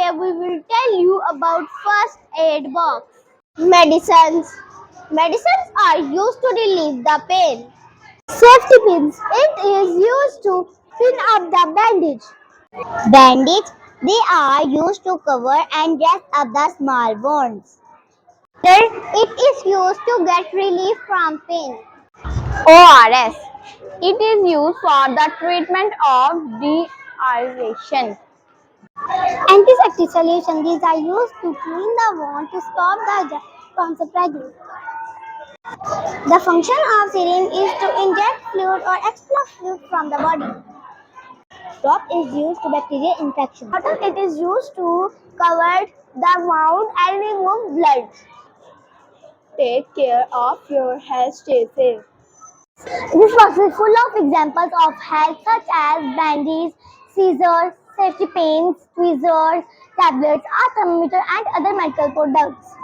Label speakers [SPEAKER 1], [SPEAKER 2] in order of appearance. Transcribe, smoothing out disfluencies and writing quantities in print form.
[SPEAKER 1] Today we will tell you about first aid box. Medicines. Medicines are used to relieve the pain. Safety pins. It is used to pin up the bandage. Bandage. They are used to cover and dress up the small wounds. It is used to get relief from pain. ORS. It is used for the treatment of dehydration. Antiseptic solution. These are used to clean the wound to stop the from spreading. The function of syringe is to inject fluid or expel fluid from the body. Drop is used to bacterial infection. Bottle it is used to cover the wound and remove blood. Take care of your health. Stay safe. This box is full of examples of health such as bandages, scissors, safety pins, tweezers, tablets, a thermometer and other medical products.